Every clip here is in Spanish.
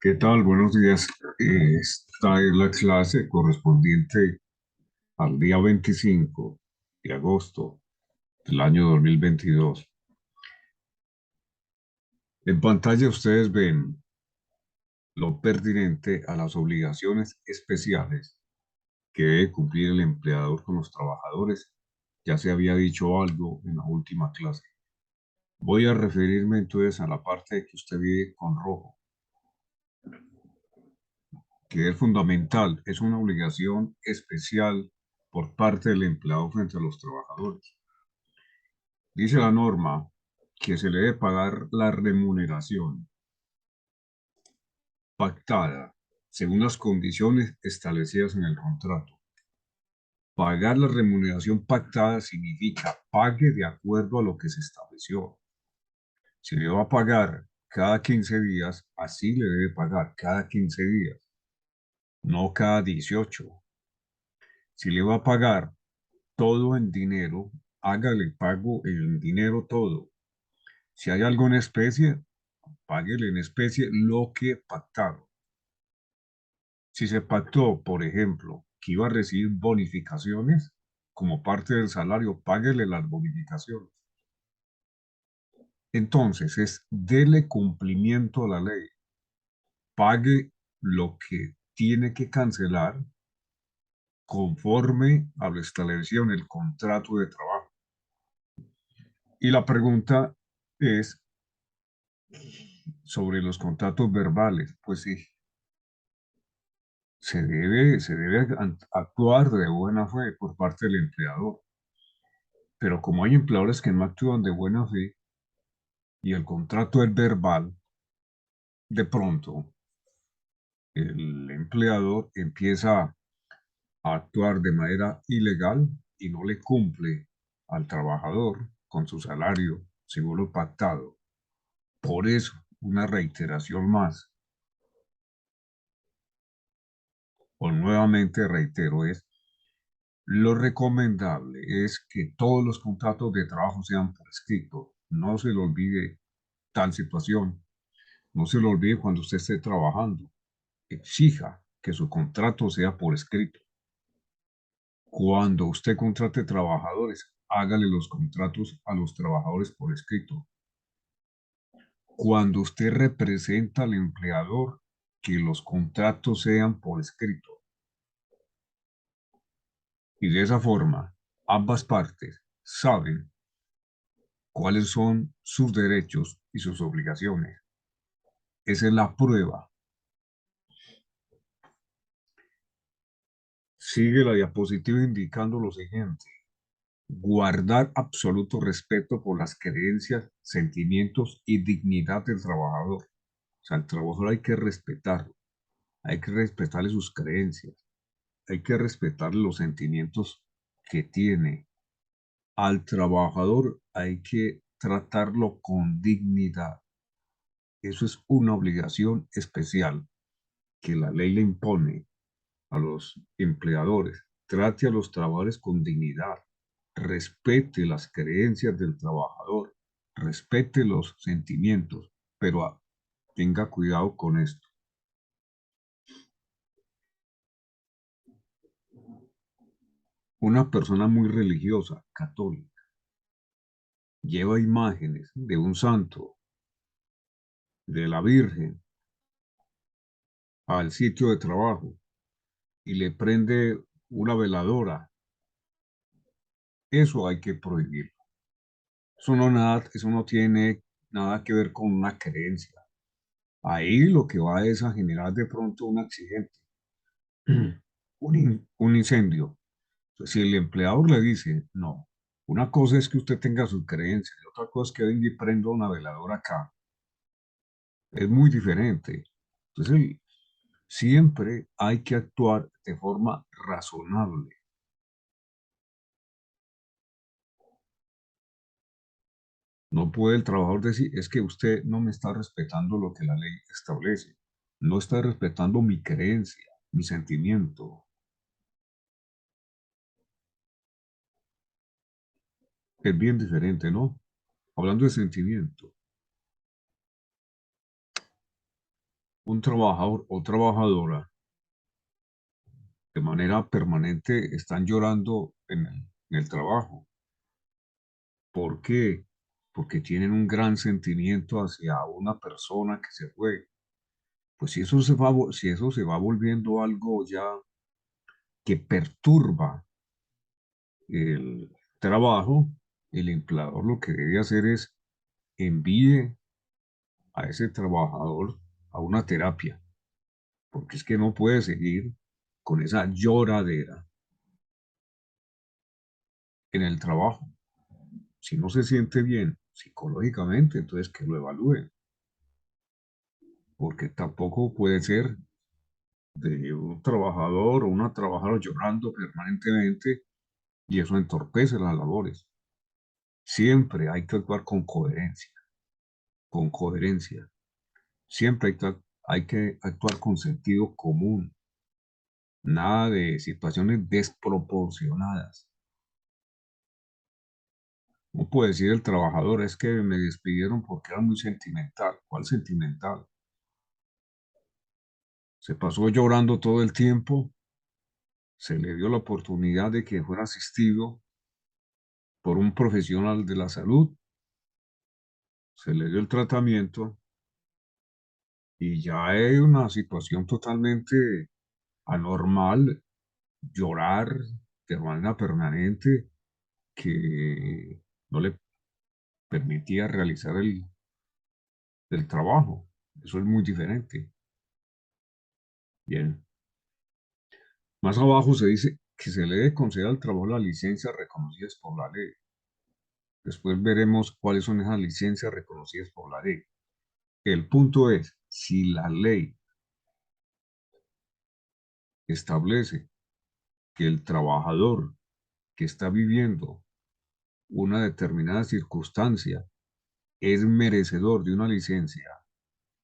¿Qué tal? Buenos días. Esta es la clase correspondiente al día 25 de agosto del año 2022. En pantalla ustedes ven lo pertinente a las obligaciones especiales que debe cumplir el empleador con los trabajadores. Ya se había dicho algo en la última clase. Voy a referirme entonces a la parte que usted ve con rojo, que es fundamental, es una obligación especial por parte del empleado frente a los trabajadores. Dice la norma que se le debe pagar la remuneración pactada según las condiciones establecidas en el contrato. Pagar la remuneración pactada significa pague de acuerdo a lo que se estableció. Si le va a pagar cada 15 días, así le debe pagar cada 15 días, no cada 18. Si le va a pagar todo en dinero, hágale pago en dinero todo. Si hay algo en especie, páguele en especie lo que pactaron. Si se pactó, por ejemplo, que iba a recibir bonificaciones como parte del salario, páguele las bonificaciones. Entonces, es dele cumplimiento a la ley, pague lo que tiene que cancelar conforme a lo establecido en el contrato de trabajo. Y la pregunta es sobre los contratos verbales. Pues sí, se debe actuar de buena fe por parte del empleador. Pero como hay empleadores que no actúan de buena fe y el contrato es verbal, de pronto el empleador empieza a actuar de manera ilegal y no le cumple al trabajador con su salario según lo pactado. Por eso, una reiteración más, o nuevamente reitero, es lo recomendable es que todos los contratos de trabajo sean por escrito. No se le olvide tal situación. No se le olvide cuando usted esté trabajando. Exija que su contrato sea por escrito. Cuando usted contrate trabajadores, hágale los contratos a los trabajadores por escrito. Cuando usted representa al empleador, que los contratos sean por escrito. Y de esa forma, ambas partes saben cuáles son sus derechos y sus obligaciones. Esa es la prueba. Sigue la diapositiva indicando lo siguiente: guardar absoluto respeto por las creencias, sentimientos y dignidad del trabajador. O sea, al trabajador hay que respetarlo, hay que respetarle sus creencias, hay que respetarle los sentimientos que tiene. Al trabajador hay que tratarlo con dignidad. Eso es una obligación especial que la ley le impone a los empleadores. Trate a los trabajadores con dignidad, respete las creencias del trabajador, respete los sentimientos, pero tenga cuidado con esto. Una persona muy religiosa, católica, lleva imágenes de un santo, de la Virgen, al sitio de trabajo y le prende una veladora. Eso hay que prohibirlo. Eso no tiene nada que ver con una creencia. Ahí lo que va es a generar de pronto un accidente, un incendio. Entonces, si el empleador le dice, no, una cosa es que usted tenga su creencia y otra cosa es que venga y prenda una veladora acá, es muy diferente. Entonces, siempre hay que actuar de forma razonable. No puede el trabajador decir, es que usted no me está respetando lo que la ley establece, no está respetando mi creencia, mi sentimiento. Es bien diferente, ¿no? Hablando de sentimiento. un trabajador o trabajadora de manera permanente están llorando en el trabajo. ¿Por qué? Porque tienen un gran sentimiento hacia una persona que se fue. Pues si eso se va volviendo algo ya que perturba el trabajo, el empleador lo que debe hacer es envíe a ese trabajador a una terapia, porque es que no puede seguir con esa lloradera en el trabajo. Si no se siente bien psicológicamente, entonces que lo evalúen, porque tampoco puede ser de un trabajador o una trabajadora llorando permanentemente y eso entorpece las labores. Siempre hay que actuar con coherencia, con coherencia. Siempre hay que actuar con sentido común, nada de situaciones desproporcionadas. No puede decir el trabajador, es que me despidieron porque era muy sentimental. ¿Cuál sentimental? Se pasó llorando todo el tiempo, se le dio la oportunidad de que fuera asistido por un profesional de la salud, se le dio el tratamiento y ya hay una situación totalmente anormal, llorar de manera permanente que no le permitía realizar el trabajo. Eso es muy diferente. Bien. Más abajo se dice que se le debe conceder al trabajo las licencias reconocidas por la ley. Después veremos cuáles son esas licencias reconocidas por la ley. El punto es, si la ley establece que el trabajador que está viviendo una determinada circunstancia es merecedor de una licencia,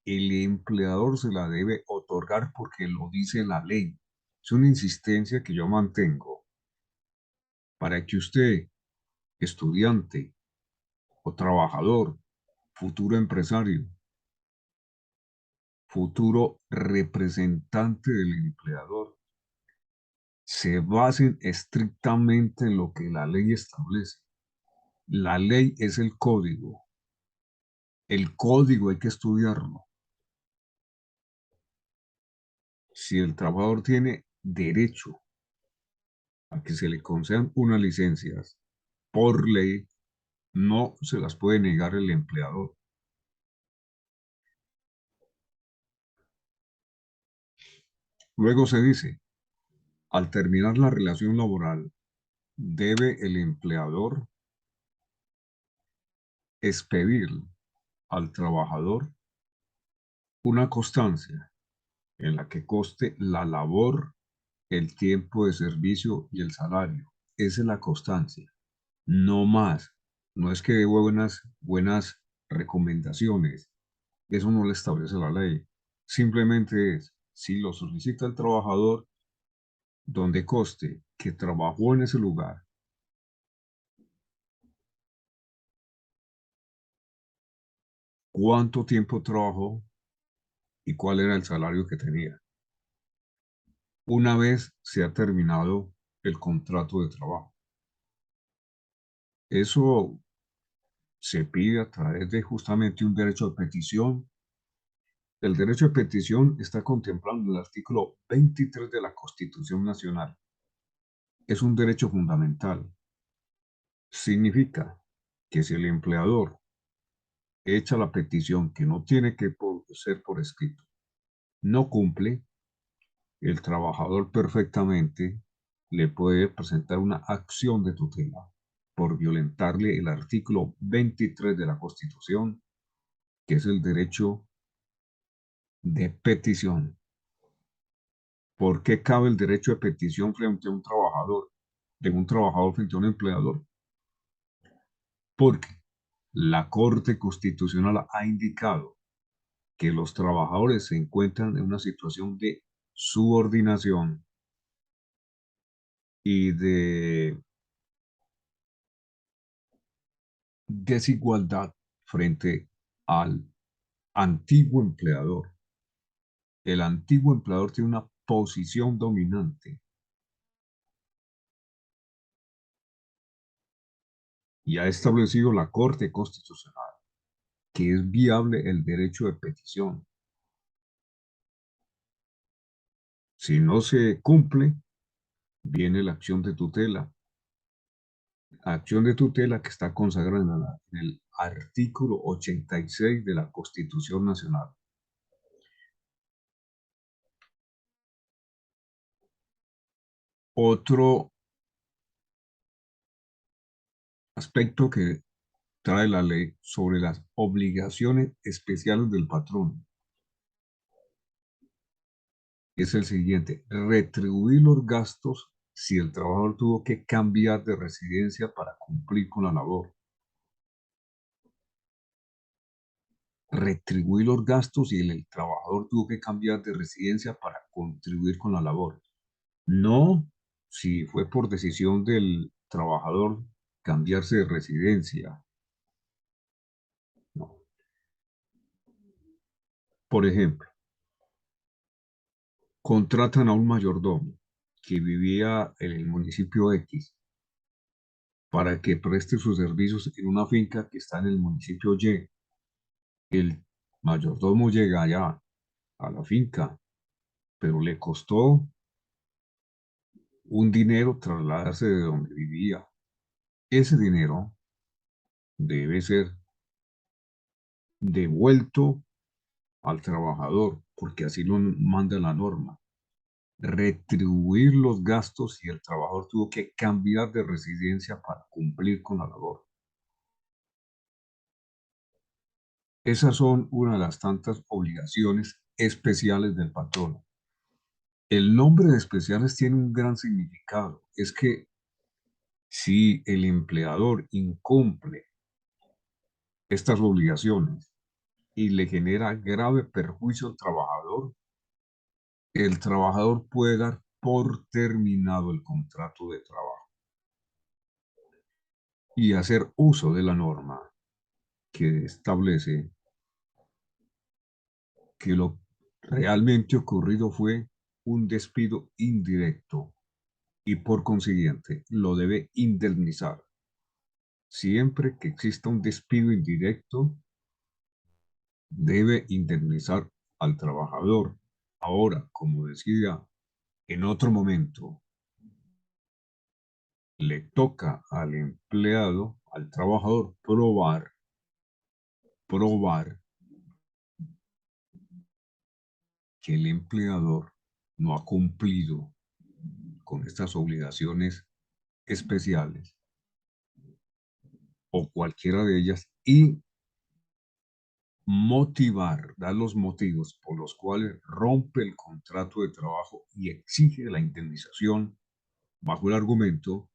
el empleador se la debe otorgar porque lo dice la ley. Es una insistencia que yo mantengo para que usted, estudiante o trabajador, futuro empresario, futuro representante del empleador, se basen estrictamente en lo que la ley establece. La ley es el código. El código hay que estudiarlo. Si el trabajador tiene derecho a que se le concedan unas licencias por ley, no se las puede negar el empleador. Luego se dice, al terminar la relación laboral, debe el empleador expedir al trabajador una constancia en la que conste la labor, el tiempo de servicio y el salario. Esa es la constancia, no más. No es que dé buenas recomendaciones, eso no le establece la ley. Simplemente es, si lo solicita el trabajador, donde conste que trabajó en ese lugar, cuánto tiempo trabajó y cuál era el salario que tenía. Una vez se ha terminado el contrato de trabajo. Eso se pide a través de justamente un derecho de petición. El derecho de petición está contemplado en el artículo 23 de la Constitución Nacional. Es un derecho fundamental. Significa que si el empleador echa la petición que no tiene que ser por escrito, no cumple, el trabajador perfectamente le puede presentar una acción de tutela por violentarle el artículo 23 de la Constitución, que es el derecho de petición. ¿Por qué cabe el derecho de petición frente a un trabajador, de un trabajador frente a un empleador? Porque la Corte Constitucional ha indicado que los trabajadores se encuentran en una situación de subordinación y de desigualdad frente al antiguo empleador. El antiguo empleador tiene una posición dominante y ha establecido la Corte Constitucional que es viable el derecho de petición. Si no se cumple, viene la acción de tutela que está consagrada en el artículo 86 de la Constitución Nacional. Otro aspecto que trae la ley sobre las obligaciones especiales del patrón es el siguiente: retribuir los gastos si el trabajador tuvo que cambiar de residencia para cumplir con la labor. Retribuir los gastos si el trabajador tuvo que cambiar de residencia para contribuir con la labor. No si fue por decisión del trabajador cambiarse de residencia. No. Por ejemplo, contratan a un mayordomo que vivía en el municipio X para que preste sus servicios en una finca que está en el municipio Y. El mayordomo llega allá a la finca, pero le costó un dinero trasladarse de donde vivía. Ese dinero debe ser devuelto al trabajador, porque así lo manda la norma. Retribuir los gastos si el trabajador tuvo que cambiar de residencia para cumplir con la labor. Esas son una de las tantas obligaciones especiales del patrono. El nombre de especiales tiene un gran significado. Es que si el empleador incumple estas obligaciones y le genera grave perjuicio al trabajador, el trabajador puede dar por terminado el contrato de trabajo y hacer uso de la norma que establece que lo realmente ocurrido fue un despido indirecto y por consiguiente lo debe indemnizar. Siempre que exista un despido indirecto, debe indemnizar al trabajador. Ahora, como decía en otro momento, le toca al empleado, al trabajador, probar que el empleador no ha cumplido con estas obligaciones especiales o cualquiera de ellas y motivar, dar los motivos por los cuales rompe el contrato de trabajo y exige la indemnización bajo el argumento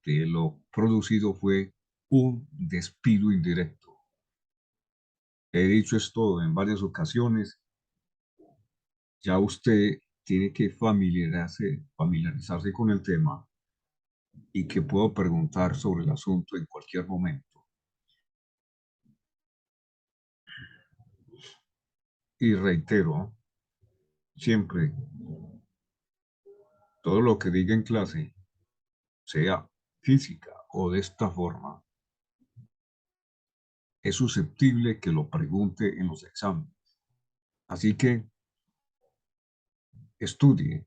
que lo producido fue un despido indirecto. He dicho esto en varias ocasiones, ya usted tiene que familiarizarse con el tema y que puedo preguntar sobre el asunto en cualquier momento. Y reitero, siempre, todo lo que diga en clase, sea física o de esta forma, es susceptible que lo pregunte en los exámenes. Así que estudie.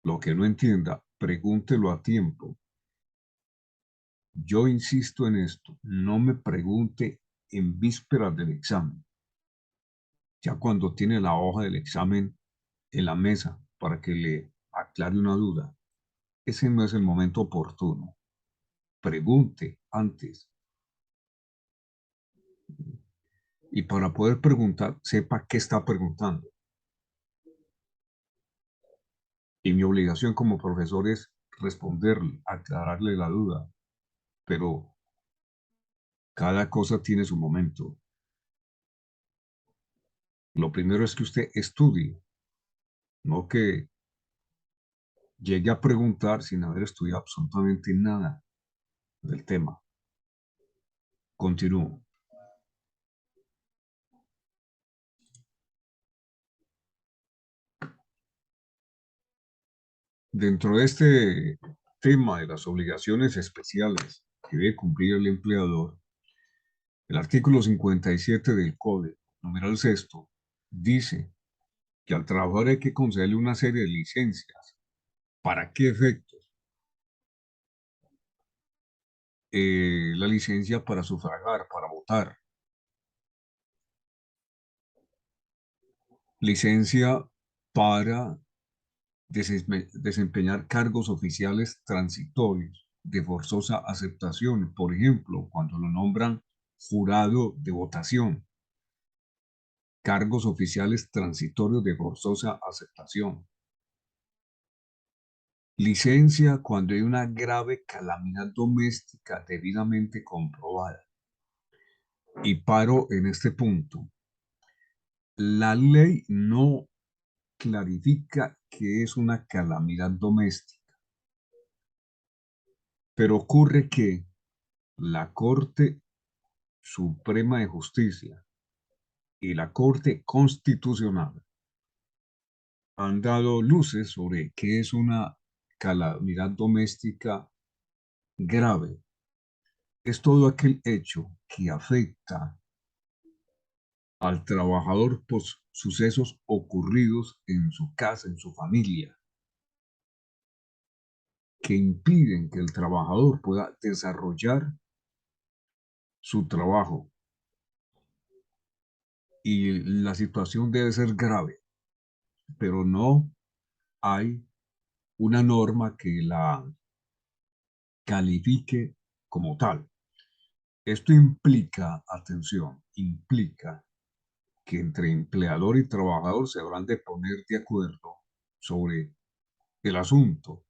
Lo que no entienda, pregúntelo a tiempo. Yo insisto en esto, no me pregunte en vísperas del examen, ya cuando tiene la hoja del examen en la mesa para que le aclare una duda. Ese no es el momento oportuno. Pregunte antes. Y para poder preguntar, sepa qué está preguntando. Y mi obligación como profesor es responderle, aclararle la duda. Pero cada cosa tiene su momento. Lo primero es que usted estudie, no que llegue a preguntar sin haber estudiado absolutamente nada del tema. Continúo. Dentro de este tema de las obligaciones especiales que debe cumplir el empleador, el artículo 57 del Código, numeral sexto, dice que al trabajador hay que concederle una serie de licencias. ¿Para qué efectos? La licencia para sufragar, para votar, licencia para desempeñar cargos oficiales transitorios de forzosa aceptación, por ejemplo, cuando lo nombran jurado de votación, cargos oficiales transitorios de forzosa aceptación, licencia cuando hay una grave calamidad doméstica debidamente comprobada. Y paro en este punto. La ley no clarifica qué es una calamidad doméstica, pero ocurre que la Corte Suprema de Justicia y la Corte Constitucional han dado luces sobre qué es una calamidad doméstica grave. Es todo aquel hecho que afecta al trabajador por sucesos ocurridos en su casa, en su familia, que impiden que el trabajador pueda desarrollar su trabajo. Y la situación debe ser grave, pero no hay una norma que la califique como tal. Esto implica, atención, implica que entre empleador y trabajador se habrán de poner de acuerdo sobre el asunto,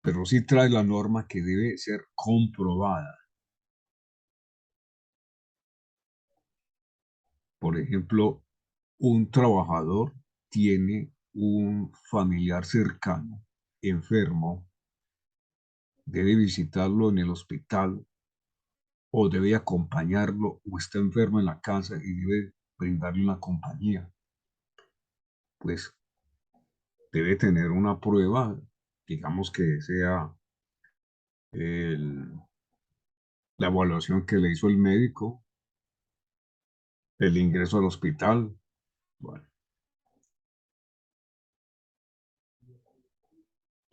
pero sí trae la norma que debe ser comprobada. Por ejemplo, un trabajador tiene un familiar cercano enfermo, debe visitarlo en el hospital o debe acompañarlo o está enfermo en la casa y debe brindarle una compañía. Pues debe tener una prueba, digamos que sea el- la evaluación que le hizo el médico, el ingreso al hospital. Bueno,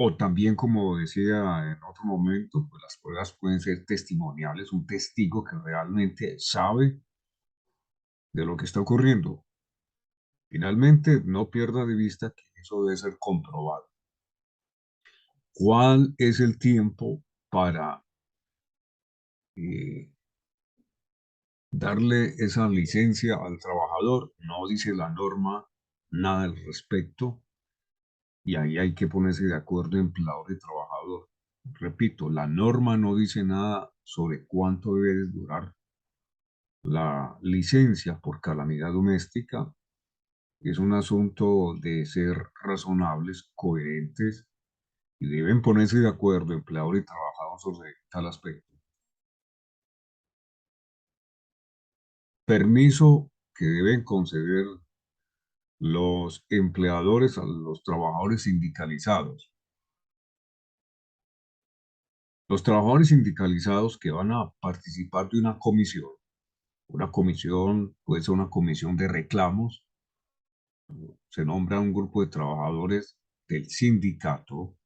o también, como decía en otro momento, pues las pruebas pueden ser testimoniales, un testigo que realmente sabe de lo que está ocurriendo. Finalmente, no pierda de vista que eso debe ser comprobado. ¿Cuál es el tiempo para eh, darle esa licencia al trabajador? No dice la norma nada al respecto y ahí hay que ponerse de acuerdo empleador y trabajador. Repito, la norma no dice nada sobre cuánto debe durar la licencia por calamidad doméstica. Es un asunto de ser razonables, coherentes y deben ponerse de acuerdo empleador y trabajador sobre tal aspecto. Permiso que deben conceder los empleadores a los trabajadores sindicalizados. Los trabajadores sindicalizados que van a participar de una comisión puede ser una comisión de reclamos, se nombra un grupo de trabajadores del sindicato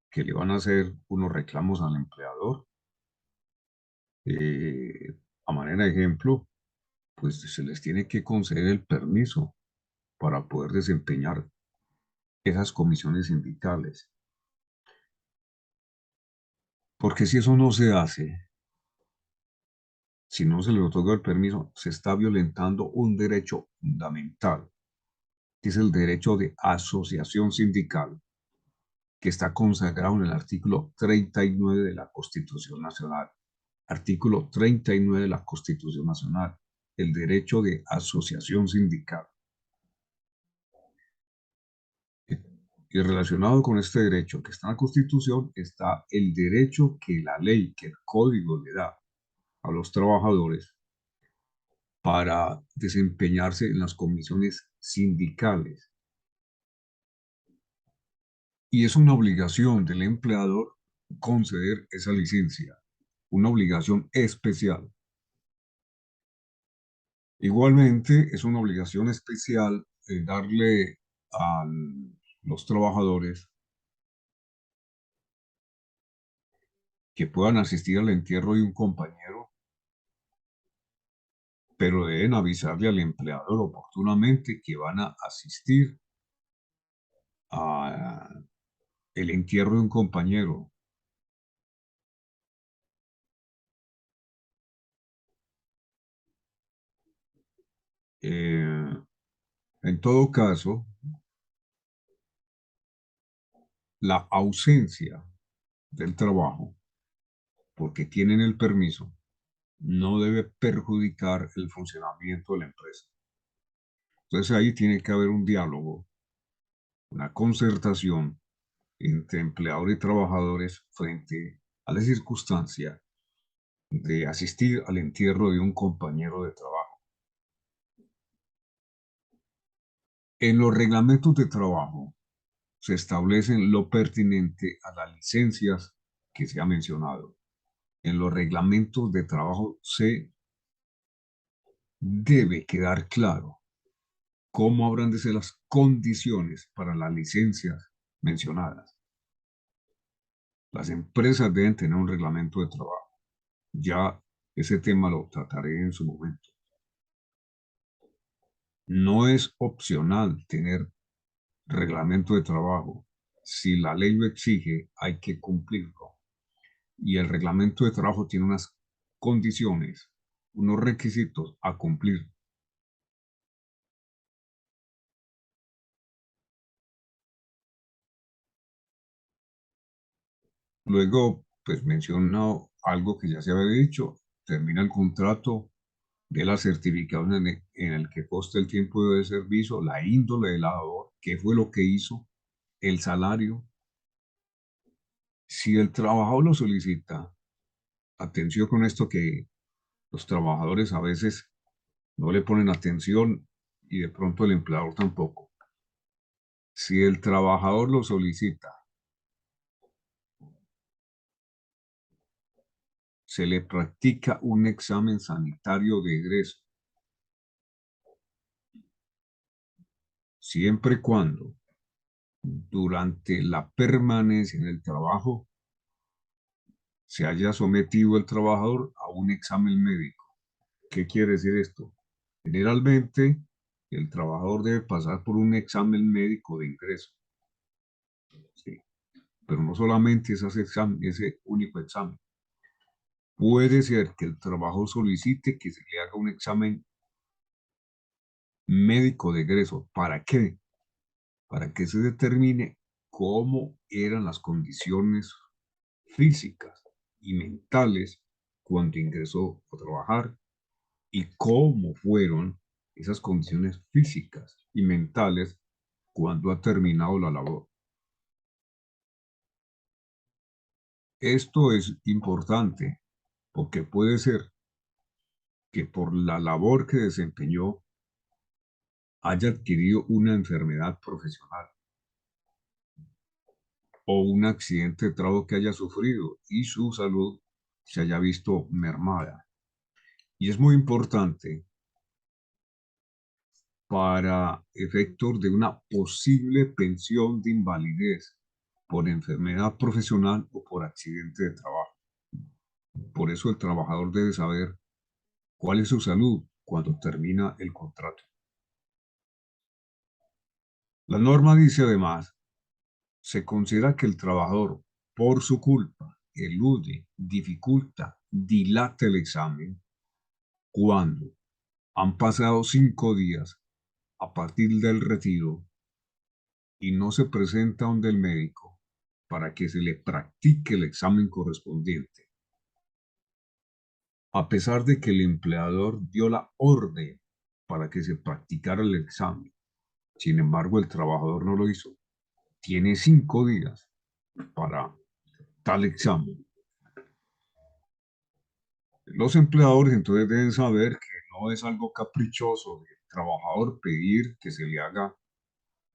que le van a hacer unos reclamos al empleador. Eh, a manera de ejemplo, pues se les tiene que conceder el permiso para poder desempeñar esas comisiones sindicales. Porque si eso no se hace, si no se le otorga el permiso, se está violentando un derecho fundamental, que es el derecho de asociación sindical, que está consagrado en el artículo 39 de la Constitución Nacional. Artículo 39 de la Constitución Nacional, el derecho de asociación sindical. Y relacionado con este derecho que está en la Constitución está el derecho que la ley, que el código le da a los trabajadores para desempeñarse en las comisiones sindicales. y es una obligación del empleador conceder esa licencia, una obligación especial. Igualmente, es una obligación especial darle a los trabajadores que puedan asistir al entierro de un compañero, pero deben avisarle al empleador oportunamente que van a asistir a el entierro de un compañero. Eh, en todo caso, la ausencia del trabajo, porque tienen el permiso, no debe perjudicar el funcionamiento de la empresa. Entonces ahí tiene que haber un diálogo, una concertación entre empleadores y trabajadores frente a la circunstancia de asistir al entierro de un compañero de trabajo. En los reglamentos de trabajo se establecen lo pertinente a las licencias que se ha mencionado. En los reglamentos de trabajo se debe quedar claro cómo habrán de ser las condiciones para las licencias mencionadas. Las empresas deben tener un reglamento de trabajo. Ya ese tema lo trataré en su momento. No es opcional tener reglamento de trabajo. Si la ley lo exige, hay que cumplirlo. Y el reglamento de trabajo tiene unas condiciones, unos requisitos a cumplir. Luego, pues menciona algo que ya se había dicho, termina el contrato de la certificación en el que consta el tiempo de servicio, la índole del labor, qué fue lo que hizo, el salario. Si el trabajador lo solicita, atención con esto que los trabajadores a veces no le ponen atención y de pronto el empleador tampoco. Si el trabajador lo solicita, se le practica un examen sanitario de egreso, siempre y cuando durante la permanencia en el trabajo se haya sometido el trabajador a un examen médico. ¿Qué quiere decir esto? Generalmente, el trabajador debe pasar por un examen médico de ingreso, ¿sí? Pero no solamente ese único examen. Puede ser que el trabajador solicite que se le haga un examen médico de egreso. ¿Para qué? Para que se determine cómo eran las condiciones físicas y mentales cuando ingresó a trabajar y cómo fueron esas condiciones físicas y mentales cuando ha terminado la labor. Esto es importante porque puede ser que por la labor que desempeñó haya adquirido una enfermedad profesional o un accidente de trabajo que haya sufrido y su salud se haya visto mermada. Y es muy importante para efectos de una posible pensión de invalidez por enfermedad profesional o por accidente de trabajo. Por eso el trabajador debe saber cuál es su salud cuando termina el contrato. La norma dice además, se considera que el trabajador, por su culpa, elude, dificulta, dilata el examen cuando han pasado 5 días a partir del retiro y no se presenta donde el médico para que se le practique el examen correspondiente, a pesar de que el empleador dio la orden para que se practicara el examen. Sin embargo, el trabajador no lo hizo. Tiene 5 días para tal examen. Los empleadores entonces deben saber que no es algo caprichoso del trabajador pedir que se le haga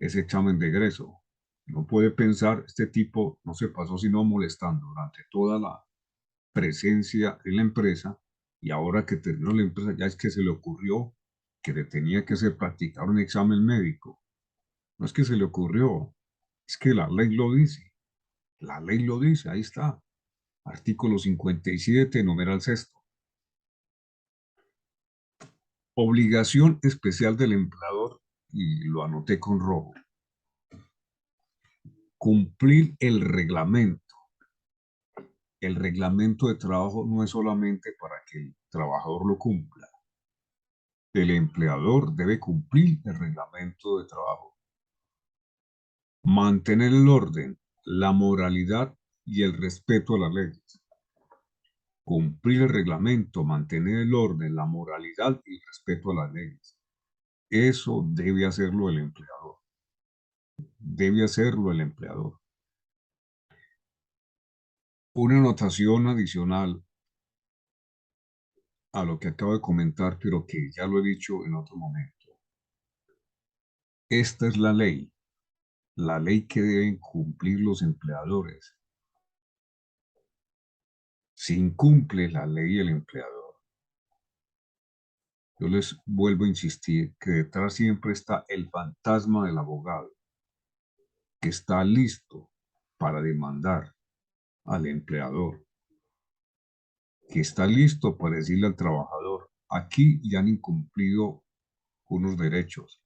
ese examen de egreso. No puede pensar, este tipo no se pasó sino molestando durante toda la presencia en la empresa y ahora que terminó la empresa ya es que se le ocurrió que le tenía que hacer practicar un examen médico. No es que se le ocurrió, es que la ley lo dice. La ley lo dice, ahí está. Artículo 57, numeral sexto. Obligación especial del empleador, y lo anoté con rojo. Cumplir el reglamento. El reglamento de trabajo no es solamente para que el trabajador lo cumpla. El empleador debe cumplir el reglamento de trabajo. Mantener el orden, la moralidad y el respeto a las leyes. Cumplir el reglamento, mantener el orden, la moralidad y el respeto a las leyes. Eso debe hacerlo el empleador. Debe hacerlo el empleador. Una anotación adicional a lo que acabo de comentar, pero que ya lo he dicho en otro momento. Esta es la ley que deben cumplir los empleadores. Si incumple la ley el empleador, yo les vuelvo a insistir que detrás siempre está el fantasma del abogado, que está listo para demandar al empleador, que está listo para decirle al trabajador, aquí ya han incumplido unos derechos,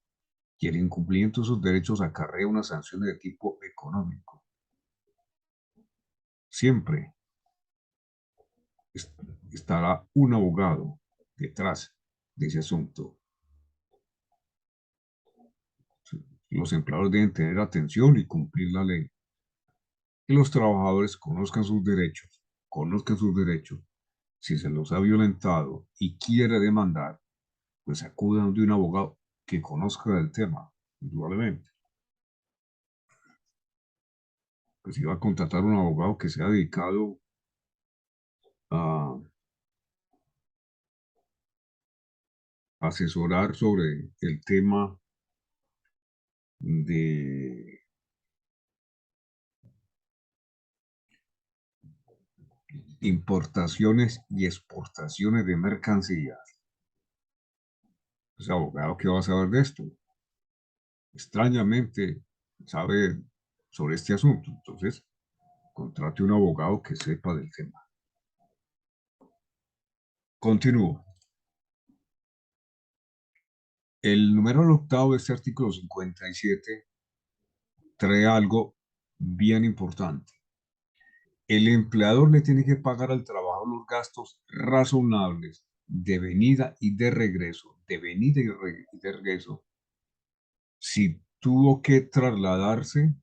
y el incumplimiento de esos derechos acarrea una sanción de tipo económico. Siempre estará un abogado detrás de ese asunto. Los empleadores deben tener atención y cumplir la ley. Que los trabajadores conozcan sus derechos. Si se los ha violentado y quiere demandar, pues acudan de un abogado que conozca del tema, indudablemente. Pues si va a contratar un abogado que sea dedicado a asesorar sobre el tema de importaciones y exportaciones de mercancías. Ese abogado que va a saber de esto, extrañamente sabe sobre este asunto. Entonces, contrate un abogado que sepa del tema. Continúo. El número octavo de este artículo 57 trae algo bien importante. El empleador le tiene que pagar al trabajador los gastos razonables de venida y de regreso, y de regreso, si tuvo que trasladarse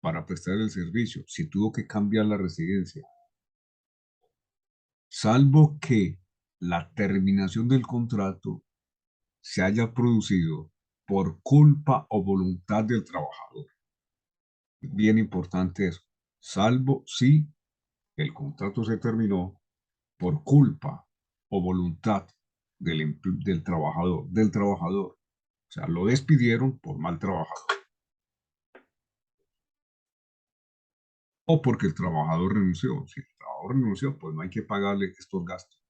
para prestar el servicio, si tuvo que cambiar la residencia, salvo que la terminación del contrato se haya producido por culpa o voluntad del trabajador. Bien importante eso, salvo si el contrato se terminó por culpa o voluntad del trabajador. O sea, lo despidieron por mal trabajador. O porque el trabajador renunció. Si el trabajador renunció, pues no hay que pagarle estos gastos.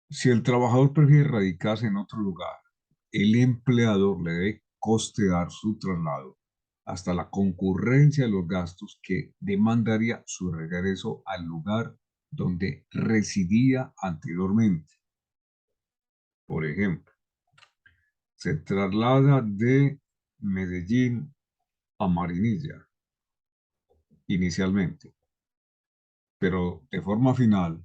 Si el trabajador prefiere radicarse en otro lugar, el empleador le debe costear su traslado hasta la concurrencia de los gastos que demandaría su regreso al lugar donde residía anteriormente. Por ejemplo, se traslada de Medellín a Marinilla inicialmente, pero de forma final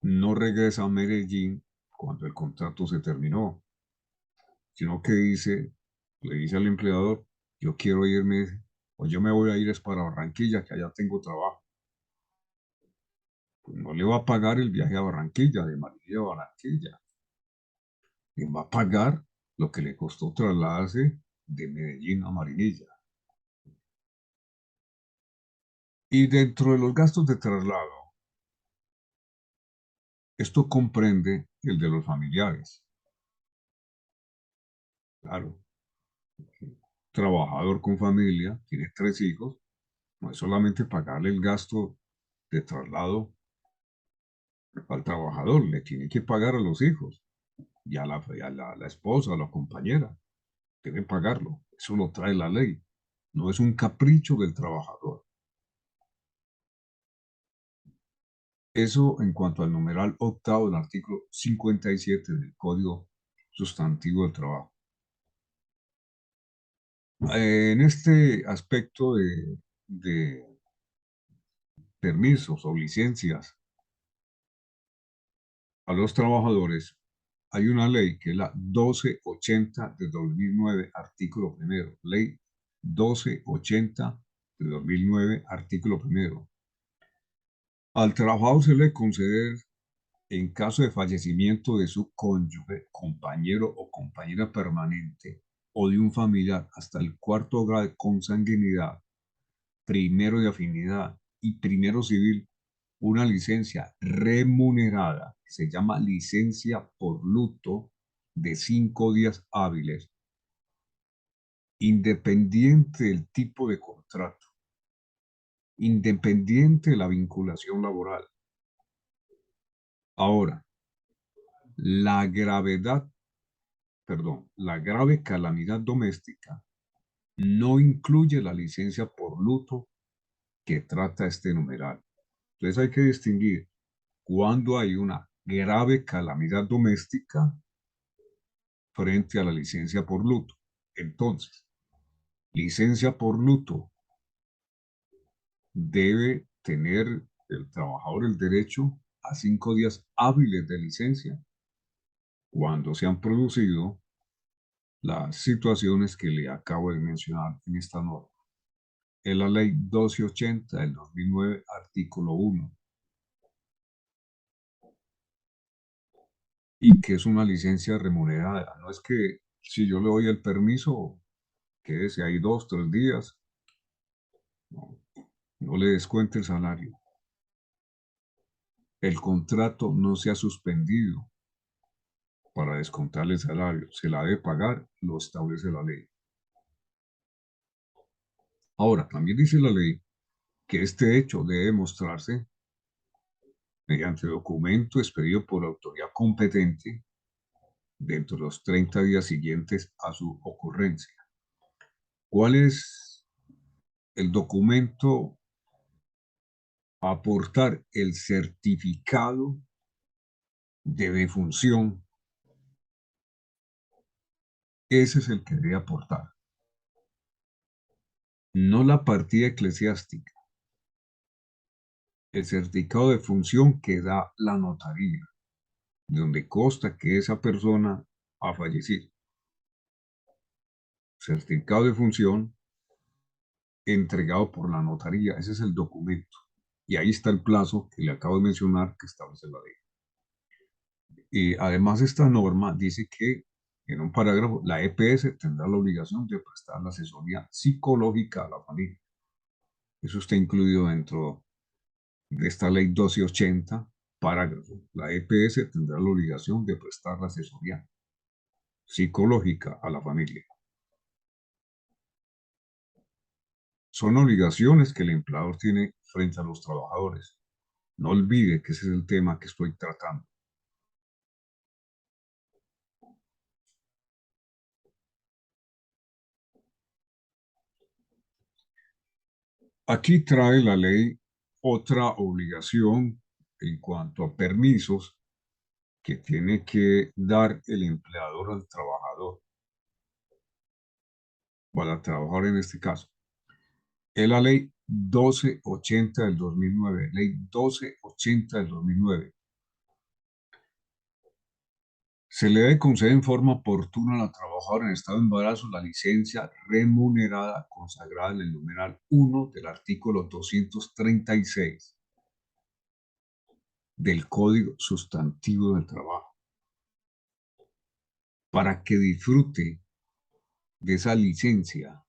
no regresa a Medellín cuando el contrato se terminó, sino que le dice al empleador, yo quiero irme, o yo me voy a ir es para Barranquilla, que allá tengo trabajo. Pues no le va a pagar el viaje a Barranquilla, de Marinilla a Barranquilla. Le va a pagar lo que le costó trasladarse de Medellín a Marinilla. Y dentro de los gastos de traslado, Esto comprende el de los familiares. Claro, trabajador con familia, tiene 3 hijos, no es solamente pagarle el gasto de traslado al trabajador, le tiene que pagar a los hijos y a la esposa, a la compañera, debe pagarlo. Eso lo trae la ley, no es un capricho del trabajador. Eso en cuanto al numeral octavo del artículo 57 del Código Sustantivo del Trabajo. En este aspecto de permisos o licencias a los trabajadores, hay una ley que es la 1280 de 2009, artículo primero. Ley 1280 de 2009, artículo primero. Al trabajador se le concede, en caso de fallecimiento de su cónyuge, compañero o compañera permanente o de un familiar hasta el cuarto grado de consanguinidad, primero de afinidad y primero civil, una licencia remunerada que se llama licencia por luto de 5 días hábiles, independiente del tipo de contrato, independiente de la vinculación laboral. Ahora, la gravedad, la grave calamidad doméstica no incluye la licencia por luto que trata este numeral. Entonces hay que distinguir cuando hay una grave calamidad doméstica frente a la licencia por luto. Entonces, licencia por luto debe tener el trabajador el derecho a 5 días hábiles de licencia cuando se han producido las situaciones que le acabo de mencionar en esta norma. Es la ley 1280 del 2009, artículo 1. Y que es una licencia remunerada. No es que si yo le doy el permiso, quédese ahí 2, 3 días, no, no le descuente el salario. El contrato no se ha suspendido para descontarle el salario. Se la debe pagar, lo establece la ley. Ahora, también dice la ley que este hecho debe demostrarse mediante documento expedido por autoridad competente dentro de los 30 días siguientes a su ocurrencia. ¿Cuál es el documento? Aportar el certificado de defunción. Ese es el que debe aportar, no la partida eclesiástica. El certificado de defunción que da la notaría, donde consta que esa persona ha fallecido. Certificado de defunción entregado por la notaría, ese es el documento. Y ahí está el plazo que le acabo de mencionar que establece la ley. Y además esta norma dice que en un parágrafo la EPS tendrá la obligación de prestar la asesoría psicológica a la familia. Eso está incluido dentro de esta ley 1280, parágrafo. La EPS tendrá la obligación de prestar la asesoría psicológica a la familia. Son obligaciones que el empleador tiene frente a los trabajadores. No olvide que ese es el tema que estoy tratando. Aquí trae la ley otra obligación en cuanto a permisos que tiene que dar el empleador al trabajador, o al trabajador en este caso. Es la ley 1280 del 2009, ley 1280 del 2009. Se le debe conceder en forma oportuna a la trabajadora en estado de embarazo la licencia remunerada consagrada en el numeral 1 del artículo 236 del Código Sustantivo del Trabajo, para que disfrute de esa licencia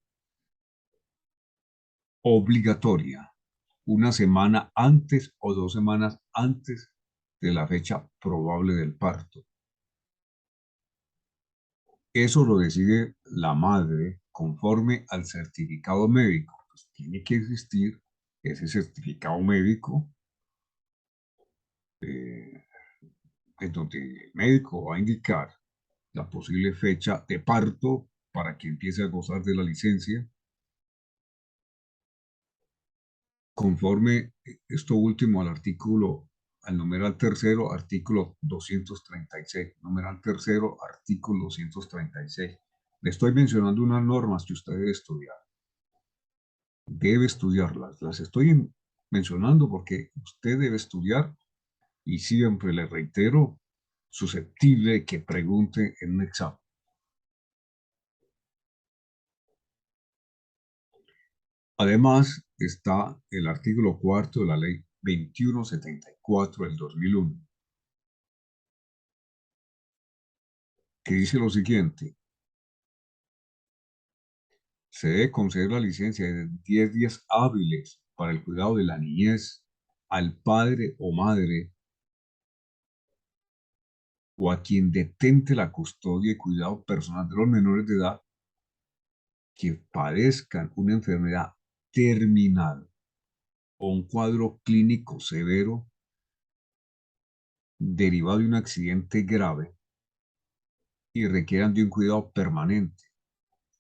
obligatoria una semana antes o 2 semanas antes de la fecha probable del parto. Eso lo decide la madre conforme al certificado médico. Pues tiene que existir ese certificado médico eh, en donde el médico va a indicar la posible fecha de parto para que empiece a gozar de la licencia. Conforme esto último al numeral tercero, artículo 236, numeral tercero, artículo 236. Le estoy mencionando unas normas que usted debe estudiarlas. Las estoy mencionando porque usted debe estudiar y siempre le reitero, susceptible de que pregunte en un examen. Además, está el artículo cuarto de la ley 2174 del 2001, que dice lo siguiente: se debe conceder la licencia de 10 días hábiles para el cuidado de la niñez al padre o madre o a quien detente la custodia y cuidado personal de los menores de edad que padezcan una enfermedad terminal o un cuadro clínico severo derivado de un accidente grave y requieran de un cuidado permanente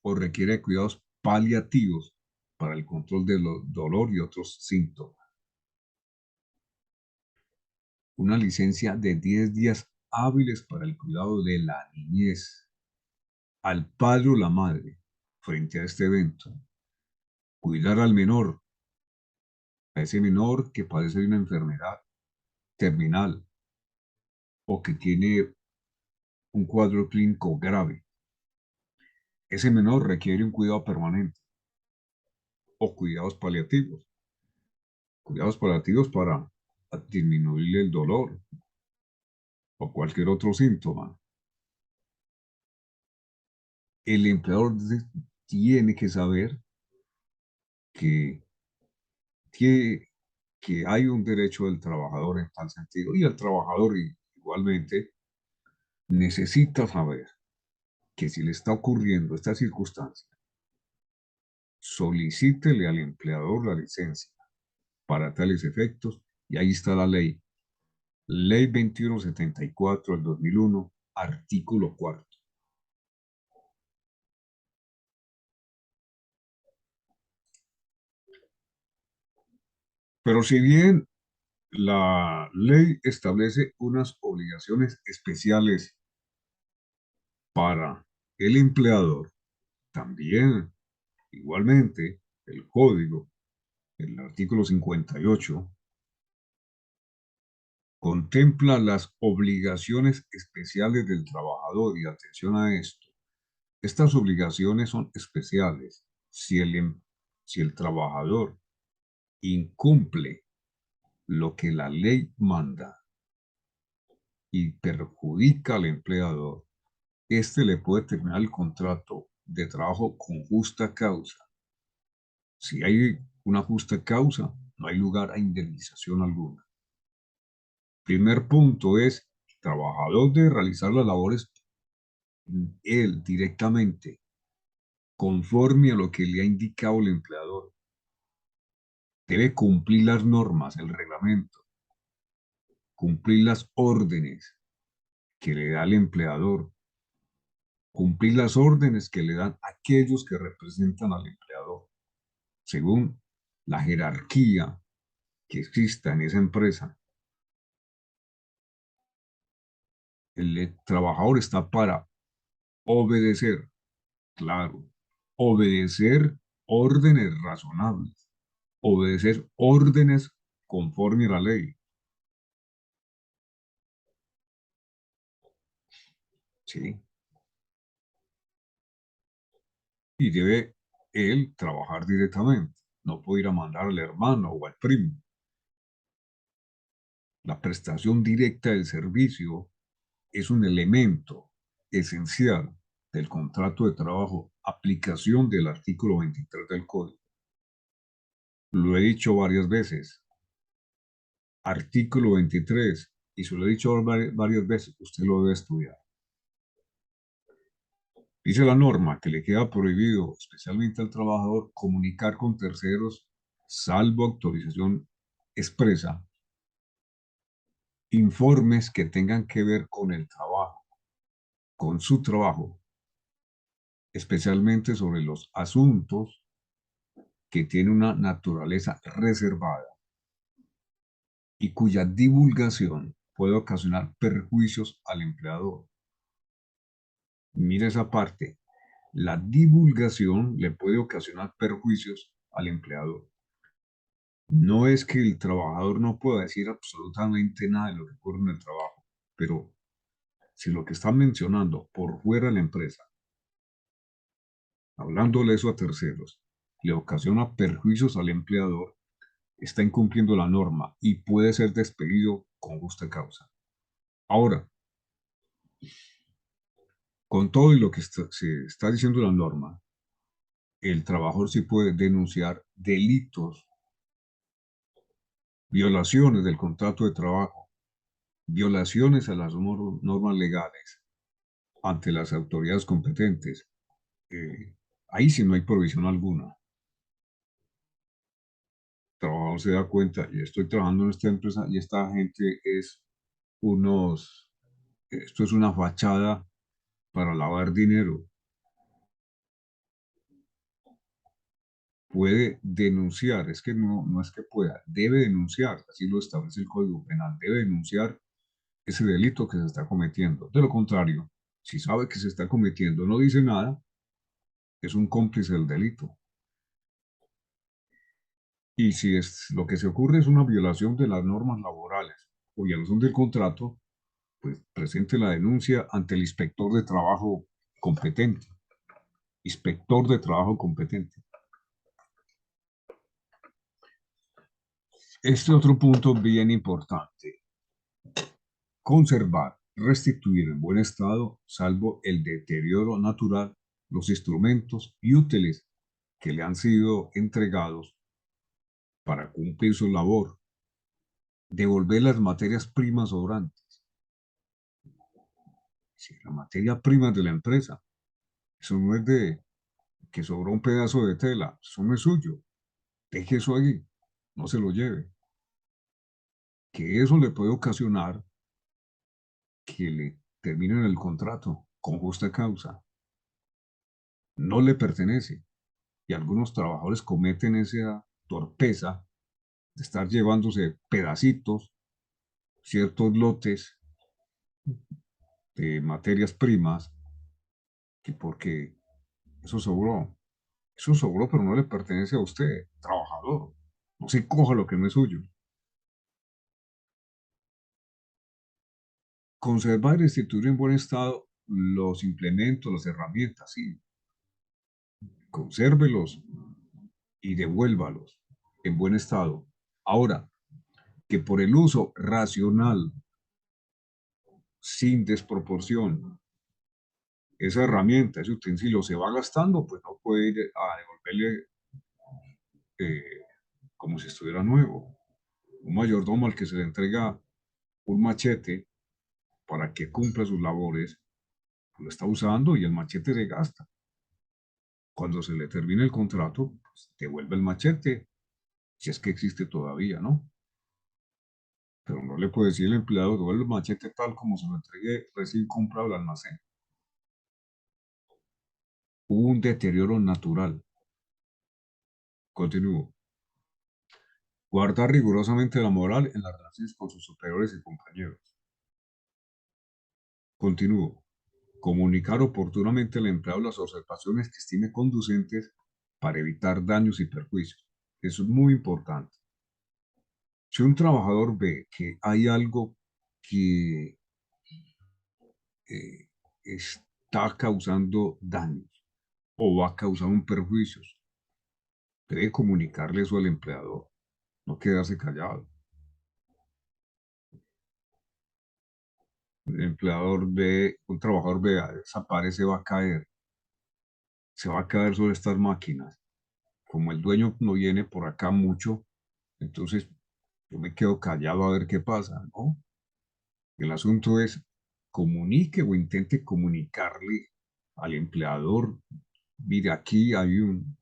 o requiere de cuidados paliativos para el control del dolor y otros síntomas. Una licencia de 10 días hábiles para el cuidado de la niñez al padre o la madre frente a este evento. Cuidar al menor, a ese menor que padece de una enfermedad terminal o que tiene un cuadro clínico grave. Ese menor requiere un cuidado permanente o cuidados paliativos. Cuidados paliativos para disminuir el dolor o cualquier otro síntoma. El empleador tiene que saber que, que, que hay un derecho del trabajador en tal sentido y el trabajador igualmente necesita saber que si le está ocurriendo esta circunstancia, solicítele al empleador la licencia para tales efectos y ahí está la ley. Ley 2174 del 2001, artículo cuarto. Pero si bien la ley establece unas obligaciones especiales para el empleador, también igualmente el código, el artículo 58, contempla las obligaciones especiales del trabajador y atención a esto. Estas obligaciones son especiales si el trabajador incumple lo que la ley manda y perjudica al empleador, este le puede terminar el contrato de trabajo con justa causa. Si hay una justa causa, no hay lugar a indemnización alguna. Primer punto es, el trabajador debe realizar las labores él directamente, conforme a lo que le ha indicado el empleador. Debe cumplir las normas, el reglamento, cumplir las órdenes que le da el empleador, cumplir las órdenes que le dan aquellos que representan al empleador, según la jerarquía que exista en esa empresa. El trabajador está para obedecer, claro, obedecer órdenes razonables, obedecer órdenes conforme a la ley, ¿sí? Y debe él trabajar directamente, no puede ir a mandar al hermano o al primo. La prestación directa del servicio es un elemento esencial del contrato de trabajo, aplicación del artículo 23 del Código. Lo he dicho varias veces. Artículo 23. y se lo he dicho varias veces, usted lo debe estudiar. Dice la norma que le queda prohibido, especialmente al trabajador, comunicar con terceros, salvo autorización expresa, informes que tengan que ver con el trabajo, con su trabajo, especialmente sobre los asuntos que tienen una naturaleza reservada y cuya divulgación puede ocasionar perjuicios al empleador. Mira esa parte. La divulgación le puede ocasionar perjuicios al empleador. No es que el trabajador no pueda decir absolutamente nada de lo que ocurre en el trabajo, pero si lo que están mencionando por fuera de la empresa, hablándole eso a terceros, le ocasiona perjuicios al empleador, está incumpliendo la norma y puede ser despedido con justa causa. Ahora, con todo y lo que se está diciendo la norma, el trabajador sí puede denunciar delitos, violaciones del contrato de trabajo, violaciones a las normas legales ante las autoridades competentes. Ahí sí no hay provisión alguna. El trabajador se da cuenta, y estoy trabajando en esta empresa y esta gente es esto es una fachada para lavar dinero. Puede denunciar, es que no es que pueda, debe denunciar, así lo establece el Código Penal, debe denunciar ese delito que se está cometiendo. De lo contrario, si sabe que se está cometiendo, no dice nada, es un cómplice del delito. Y si lo que se ocurre es una violación de las normas laborales o violación del contrato, pues presente la denuncia ante el inspector de trabajo competente. Inspector de trabajo competente. Este otro punto bien importante. Conservar, restituir en buen estado, salvo el deterioro natural, los instrumentos y útiles que le han sido entregados para cumplir su labor. Devolver las materias primas sobrantes. Si la materia prima de la empresa, eso no es de que sobró un pedazo de tela, eso no es suyo. Deje eso ahí, no se lo lleve. Que eso le puede ocasionar que le terminen el contrato con justa causa. No le pertenece. Y algunos trabajadores cometen esa torpeza de estar llevándose pedacitos, ciertos lotes de materias primas, que porque eso sobró. Eso sobró, pero no le pertenece a usted, trabajador. No se coja lo que no es suyo. Conservar y restituir en buen estado los implementos, las herramientas, sí. Consérvelos y devuélvalos en buen estado. Ahora, que por el uso racional, sin desproporción, esa herramienta, ese utensilio se va gastando, pues no puede ir a devolverle eh, como si estuviera nuevo. Un mayordomo al que se le entrega un machete para que cumpla sus labores, pues lo está usando y el machete se gasta. Cuando se le termine el contrato, pues devuelve el machete, si es que existe todavía, ¿no? Pero no le puede decir el empleado, devuelve el machete tal como se lo entregué recién comprado al almacén. Hubo un deterioro natural. Continúo. Guardar rigurosamente la moral en las relaciones con sus superiores y compañeros. Continúo. Comunicar oportunamente al empleado las observaciones que estime conducentes para evitar daños y perjuicios. Eso es muy importante. Si un trabajador ve que hay algo que eh, está causando daños o va a causar un perjuicio, debe comunicarle eso al empleador, no quedarse callado. El empleador ve, un trabajador ve, "Ah, desaparece, va a caer, se va a caer sobre estas máquinas. Como el dueño no viene por acá mucho, entonces yo me quedo callado a ver qué pasa, ¿no? El asunto es comunique o intente comunicarle al empleador, mire, aquí hay un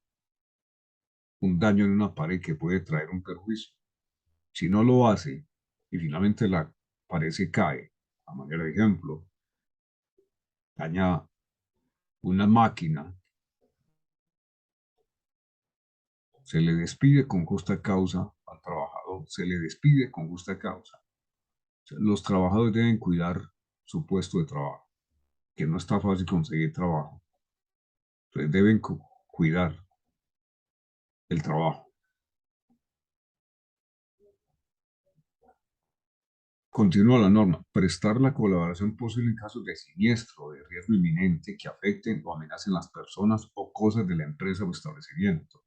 daño en una pared que puede traer un perjuicio. Si no lo hace y finalmente la pared se cae, a manera de ejemplo, daña una máquina, se le despide con justa causa al trabajador, se le despide con justa causa. O sea, los trabajadores deben cuidar su puesto de trabajo, que no está fácil conseguir trabajo. Entonces deben cuidar el trabajo. Continúa la norma. Prestar la colaboración posible en casos de siniestro o de riesgo inminente que afecten o amenacen las personas o cosas de la empresa o establecimiento.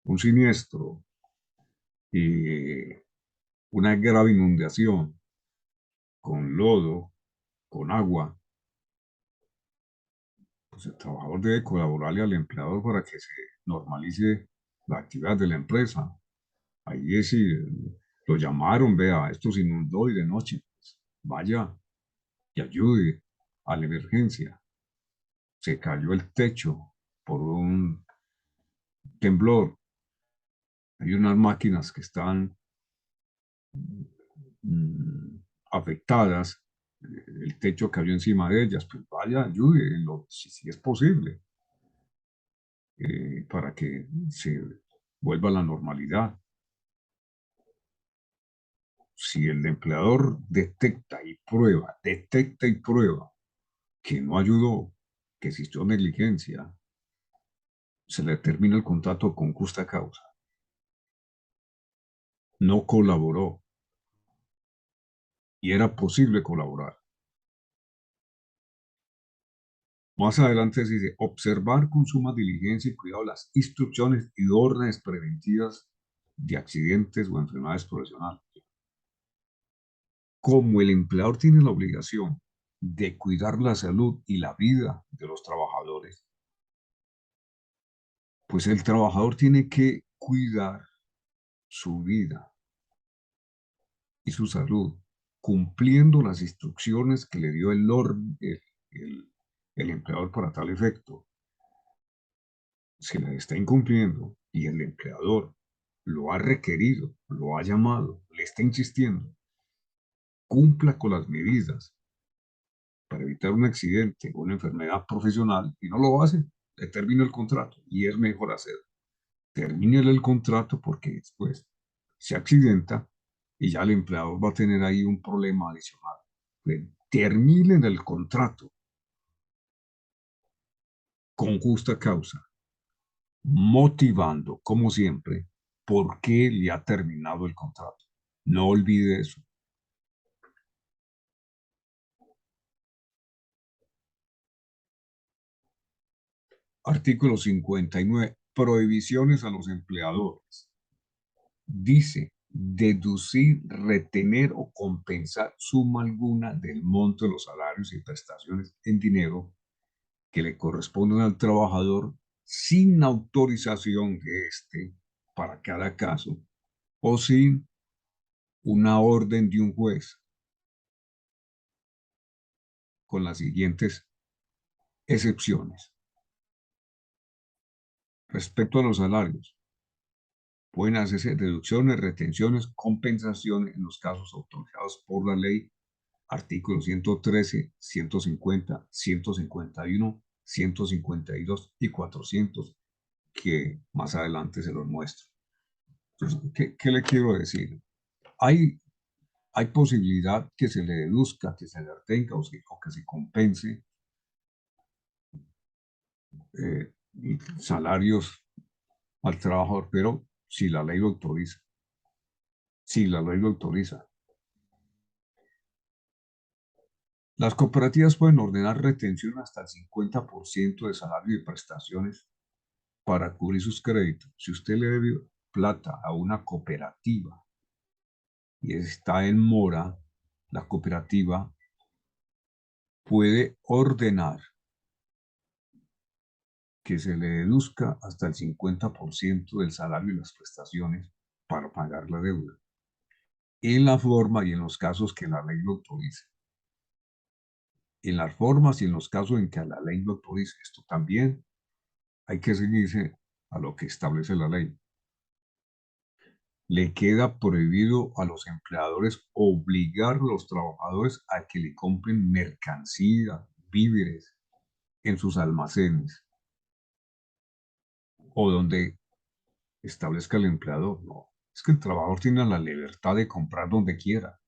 Un siniestro, una grave inundación con lodo, con agua, pues el trabajador debe colaborarle al empleador para que se normalice la actividad de la empresa. Ahí es si lo llamaron, vea, esto se inundó y de noche, pues, vaya y ayude a la emergencia. Se cayó el techo por un temblor. Hay unas máquinas que están mm, afectadas. El techo cayó encima de ellas. Pues vaya, ayude si es posible para que se vuelva a la normalidad. Si el empleador detecta y prueba que no ayudó, que existió negligencia, se le termina el contrato con justa causa. No colaboró y era posible colaborar. Más adelante se dice, observar con suma diligencia y cuidado las instrucciones y órdenes preventivas de accidentes o enfermedades profesionales. Como el empleador tiene la obligación de cuidar la salud y la vida de los trabajadores, pues el trabajador tiene que cuidar su vida y su salud, cumpliendo las instrucciones que le dio el, el empleador para tal efecto. Si las está incumpliendo y el empleador lo ha requerido, lo ha llamado, le está insistiendo, cumpla con las medidas para evitar un accidente o una enfermedad profesional y no lo hace, le termina el contrato y es mejor hacerlo. Termínele el contrato porque después se accidenta y ya el empleador va a tener ahí un problema adicional. Terminen el contrato con justa causa, motivando, como siempre, por qué le ha terminado el contrato. No olvide eso. Artículo 59. Prohibiciones a los empleadores. Dice, deducir, retener o compensar suma alguna del monto de los salarios y prestaciones en dinero que le corresponden al trabajador sin autorización de éste para cada caso o sin una orden de un juez con las siguientes excepciones. Respecto a los salarios, pueden hacerse deducciones, retenciones, compensaciones en los casos autorizados por la ley, artículos 113, 150, 151, 152 y 400, que más adelante se los muestro. Entonces, ¿qué le quiero decir? Hay, hay posibilidad que se le deduzca, que se le retenga o que se compense eh, salarios al trabajador, pero si la ley lo autoriza, si la ley lo autoriza. Las cooperativas pueden ordenar retención hasta el 50% de salario y prestaciones para cubrir sus créditos. Si usted le debe plata a una cooperativa y está en mora, la cooperativa puede ordenar que se le deduzca hasta el 50% del salario y las prestaciones para pagar la deuda. en la forma y en los casos que la ley lo autorice. En las formas y en los casos en que la ley lo autorice. Esto también hay que seguirse a lo que establece la ley. Le queda prohibido a los empleadores obligar a los trabajadores a que le compren mercancía, víveres en sus almacenes o donde establezca el empleador. No, es que el trabajador tiene la libertad de comprar donde quiera.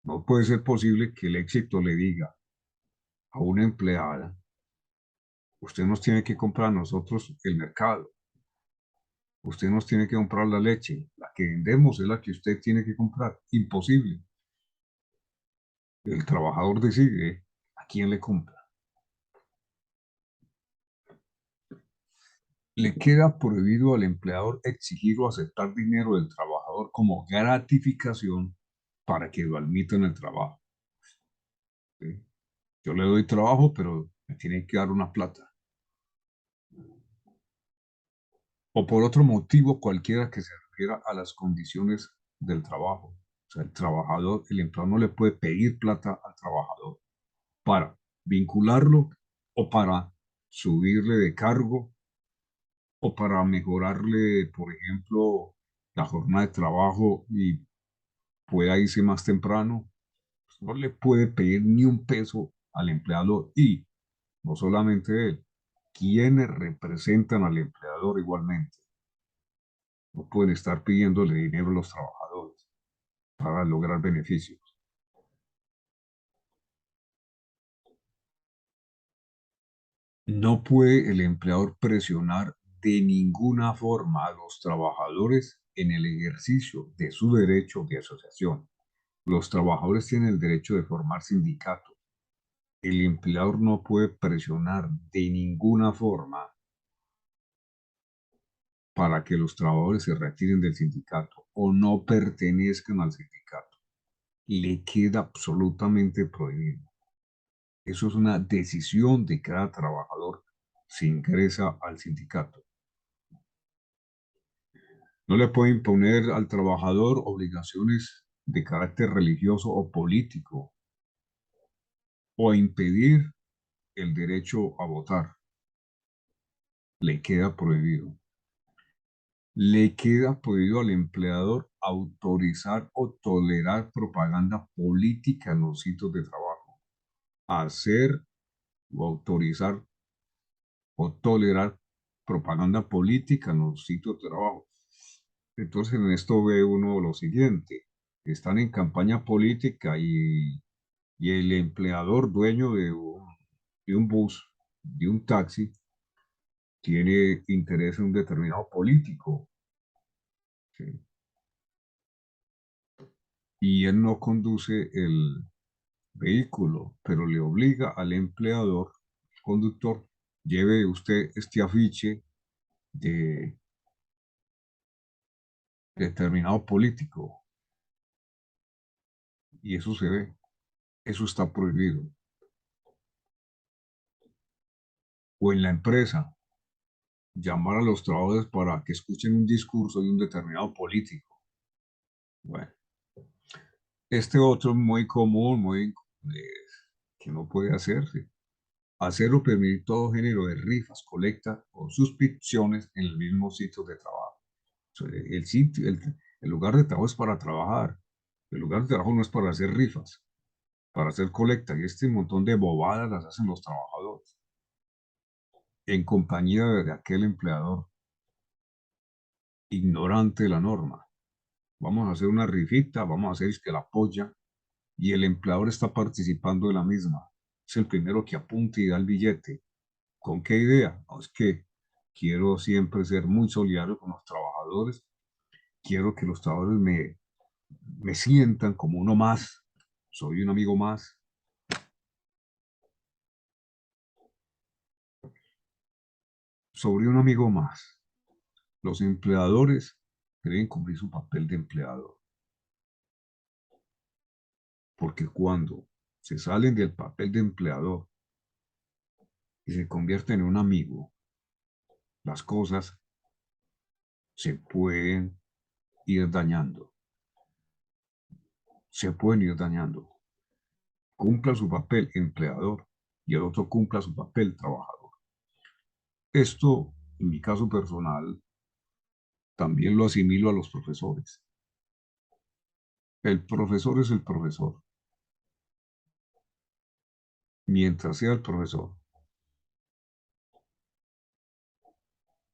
No puede ser posible que el éxito le diga a una empleada, usted nos tiene que comprar a nosotros el mercado, usted nos tiene que comprar la leche, la que vendemos es la que usted tiene que comprar. Imposible. El trabajador decide a quién le compra. Le queda prohibido al empleador exigir o aceptar dinero del trabajador como gratificación para que lo admita en el trabajo. ¿Sí? Yo le doy trabajo, pero me tiene que dar una plata. O por otro motivo cualquiera que se refiera a las condiciones del trabajo. O sea, el trabajador, el empleador no le puede pedir plata al trabajador para vincularlo o para subirle de cargo o para mejorarle, por ejemplo, la jornada de trabajo y pueda irse más temprano. Pues no le puede pedir ni un peso al empleador y no solamente él, quienes representan al empleador igualmente. No pueden estar pidiéndole dinero a los trabajadores para lograr beneficios. No puede el empleador presionar de ninguna forma a los trabajadores en el ejercicio de su derecho de asociación. Los trabajadores tienen el derecho de formar sindicatos. El empleador no puede presionar de ninguna forma para que los trabajadores se retiren del sindicato o no pertenezcan al sindicato. Le queda absolutamente prohibido. Eso es una decisión de cada trabajador si ingresa al sindicato. No le puede imponer al trabajador obligaciones de carácter religioso o político o impedir el derecho a votar. Le queda prohibido. Le queda prohibido al empleador autorizar o tolerar propaganda política en los sitios de trabajo. Hacer o autorizar o tolerar propaganda política en los sitios de trabajo. Entonces en esto ve uno lo siguiente, están en campaña política y el empleador dueño de un bus, de un taxi, tiene interés en un determinado político, ¿sí? Y él no conduce el vehículo, pero le obliga al empleador, conductor, lleve usted este afiche de determinado político, y eso se ve, eso está prohibido. O en la empresa, llamar a los trabajadores para que escuchen un discurso de un determinado político. Bueno, este otro muy común, que no puede hacerse. Hacer o permitir todo género de rifas, colectas o suscripciones en el mismo sitio de trabajo. O sea, el lugar de trabajo es para trabajar. El lugar de trabajo no es para hacer rifas, para hacer colecta. Y este montón de bobadas las hacen los trabajadores en compañía de aquel empleador ignorante de la norma. Vamos a hacer una rifita, vamos a hacer es que la apoya y el empleador está participando de la misma. Es el primero que apunta y da el billete. ¿Con qué idea? No, es que quiero siempre ser muy solidario con los trabajadores, quiero que los trabajadores me sientan como uno más, soy un amigo más. Sobre un amigo más. Los empleadores deben cumplir su papel de empleador, porque cuando se salen del papel de empleador y se convierten en un amigo, las cosas se pueden ir dañando. se pueden ir dañando. Cumpla su papel empleador y el otro cumpla su papel trabajador. Esto, en mi caso personal, también lo asimilo a los profesores. El profesor es el profesor. Mientras sea el profesor,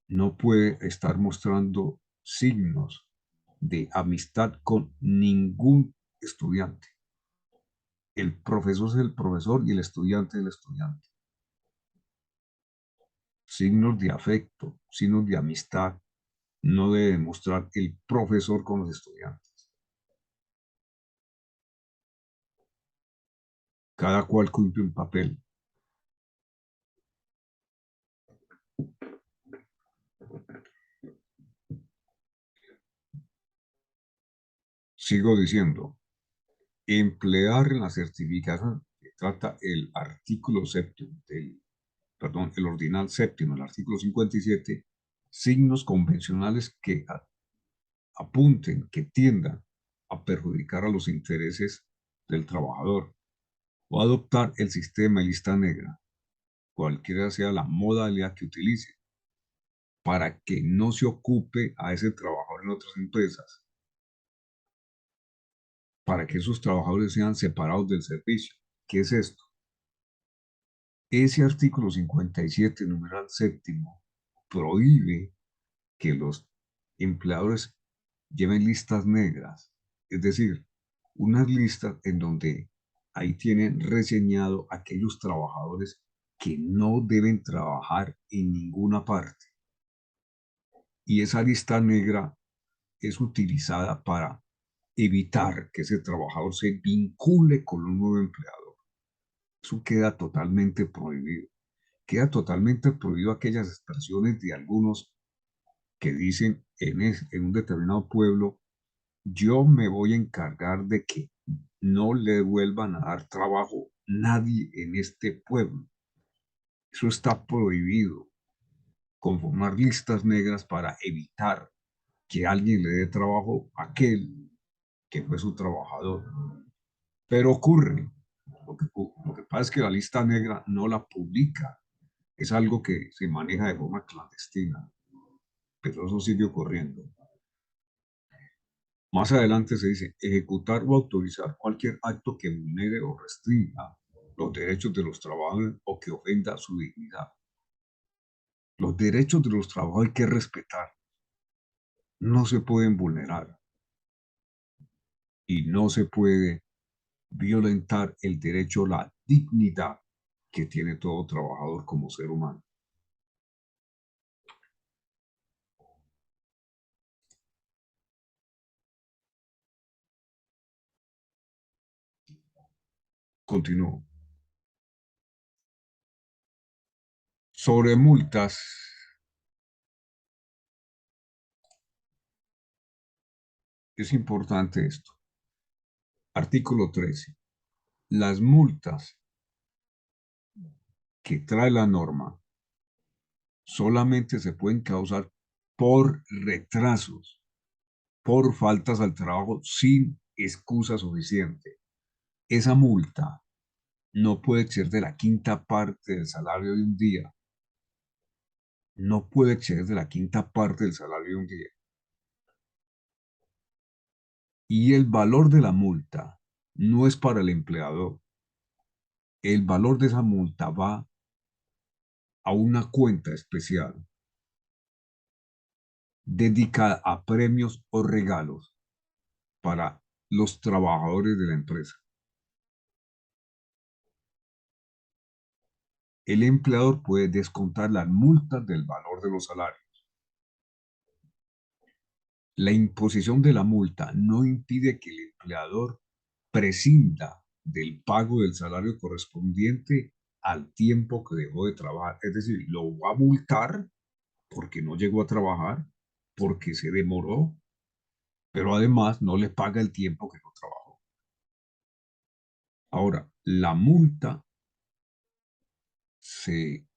no puede estar mostrando signos de amistad con ningún estudiante. El profesor es el profesor y el estudiante es el estudiante. Signos de afecto, signos de amistad, no debe mostrar el profesor con los estudiantes. Cada cual cumple un papel. Sigo diciendo, emplear en la certificación que trata el artículo séptimo perdón, el ordinal séptimo, el artículo 57, signos convencionales que apunten, que tiendan a perjudicar a los intereses del trabajador o adoptar el sistema de lista negra, cualquiera sea la modalidad que utilice, para que no se ocupe a ese trabajador en otras empresas, para que esos trabajadores sean separados del servicio. ¿Qué es esto? Ese artículo 57, numeral séptimo, prohíbe que los empleadores lleven listas negras, es decir, unas listas en donde ahí tienen reseñado aquellos trabajadores que no deben trabajar en ninguna parte. Y esa lista negra es utilizada para evitar que ese trabajador se vincule con un nuevo empleador. Eso queda totalmente prohibido. Queda totalmente prohibido aquellas expresiones de algunos que dicen en un determinado pueblo: yo me voy a encargar de que no le vuelvan a dar trabajo nadie en este pueblo. Eso está prohibido. Conformar listas negras para evitar que alguien le dé trabajo a aquel que fue su trabajador. Pero ocurre, lo que pasa es que la lista negra no la publica. Es algo que se maneja de forma clandestina, pero eso sigue ocurriendo. Más adelante se dice: ejecutar o autorizar cualquier acto que vulnere o restrinja los derechos de los trabajadores o que ofenda su dignidad. Los derechos de los trabajadores hay que respetar, no se pueden vulnerar y no se puede violentar el derecho a la dignidad que tiene todo trabajador como ser humano. Continúo. Sobre multas, es importante esto. Artículo 13. Las multas que trae la norma solamente se pueden causar por retrasos, por faltas al trabajo sin excusa suficiente. Esa multa no puede exceder de la quinta parte del salario de un día. No puede exceder de la quinta parte del salario de un día. Y el valor de la multa no es para el empleador. El valor de esa multa va a una cuenta especial dedicada a premios o regalos para los trabajadores de la empresa. El empleador puede descontar las multas del valor de los salarios. La imposición de la multa no impide que el empleador prescinda del pago del salario correspondiente al tiempo que dejó de trabajar. Es decir, lo va a multar porque no llegó a trabajar, porque se demoró, pero además no le paga el tiempo que no trabajó. Ahora, la multa se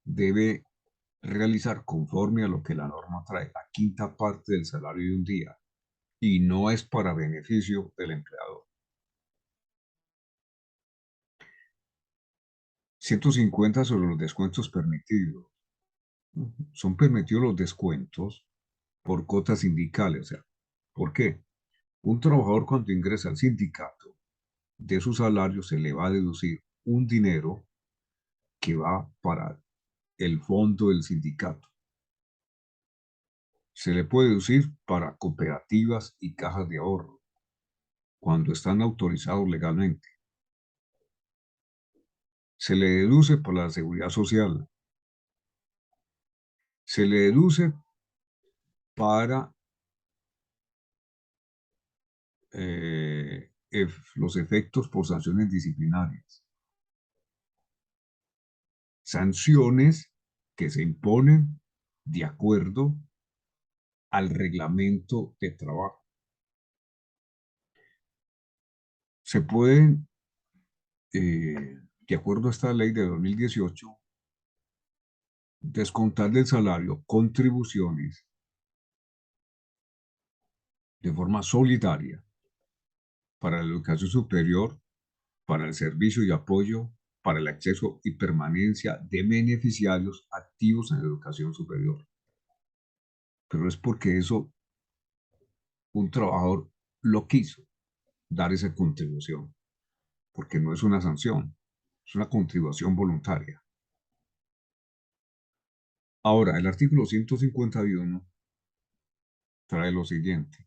debe realizar conforme a lo que la norma trae, la quinta parte del salario de un día. y no es para beneficio del empleador. 150 sobre los descuentos permitidos. Son permitidos los descuentos por cotas sindicales. O sea, ¿por qué? Un trabajador cuando ingresa al sindicato, de su salario se le va a deducir un dinero que va para el fondo del sindicato. Se le puede deducir para cooperativas y cajas de ahorro cuando están autorizados legalmente. Se le deduce para la seguridad social. Se le deduce para los efectos por sanciones disciplinarias. Sanciones que se imponen de acuerdo al reglamento de trabajo. Se pueden, de acuerdo a esta ley de 2018, descontar del salario contribuciones de forma solidaria para la educación superior, para el servicio y apoyo, para el acceso y permanencia de beneficiarios activos en la educación superior. Pero es porque eso un trabajador lo quiso, dar esa contribución, porque no es una sanción, es una contribución voluntaria. Ahora, el artículo 151 trae lo siguiente.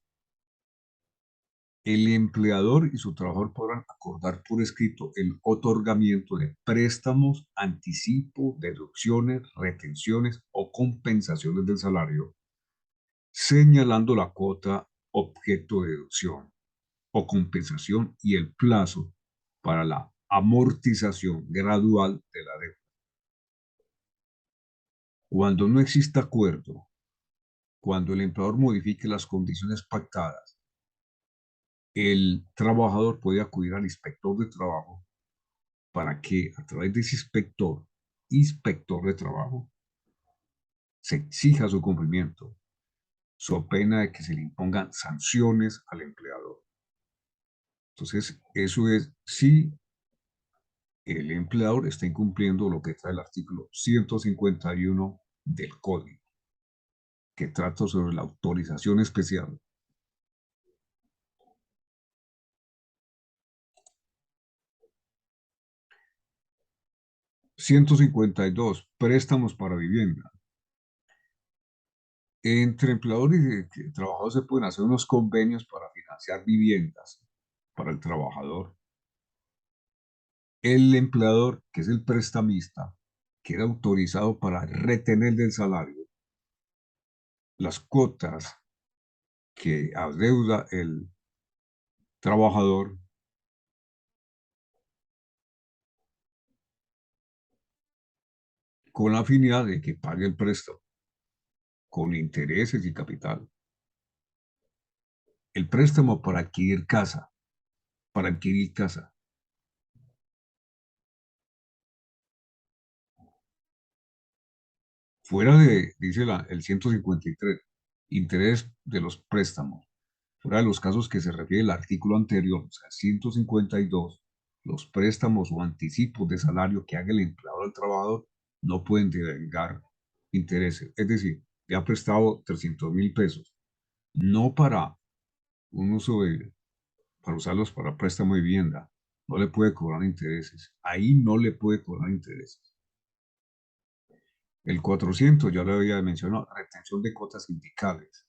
El empleador y su trabajador podrán acordar por escrito el otorgamiento de préstamos, anticipo, deducciones, retenciones o compensaciones del salario, señalando la cuota objeto de deducción o compensación y el plazo para la amortización gradual de la deuda. Cuando no exista acuerdo, cuando el empleador modifique las condiciones pactadas, el trabajador puede acudir al inspector de trabajo para que a través de ese inspector de trabajo, se exija su cumplimiento, so pena de que se le impongan sanciones al empleador. Entonces, eso es si el empleador está incumpliendo lo que trae el artículo 151 del Código, que trata sobre la autorización especial. Préstamos para vivienda. Entre empleadores y trabajadores se pueden hacer unos convenios para financiar viviendas para el trabajador. El empleador, que es el prestamista, queda autorizado para retener del salario las cuotas que adeuda el trabajador con la finalidad de que pague el préstamo con intereses y capital. El préstamo para adquirir casa, para adquirir casa. Fuera de, dice el 153, interés de los préstamos. Fuera de los casos que se refiere el artículo anterior, o sea, 152, los préstamos o anticipos de salario que haga el empleador al trabajador no pueden devengar intereses. Es decir, le ha prestado 300.000 pesos, no para un uso para usarlos para préstamo de vivienda, no le puede cobrar intereses. Ahí no le puede cobrar intereses. El 400, ya lo había mencionado, retención de cuotas sindicales.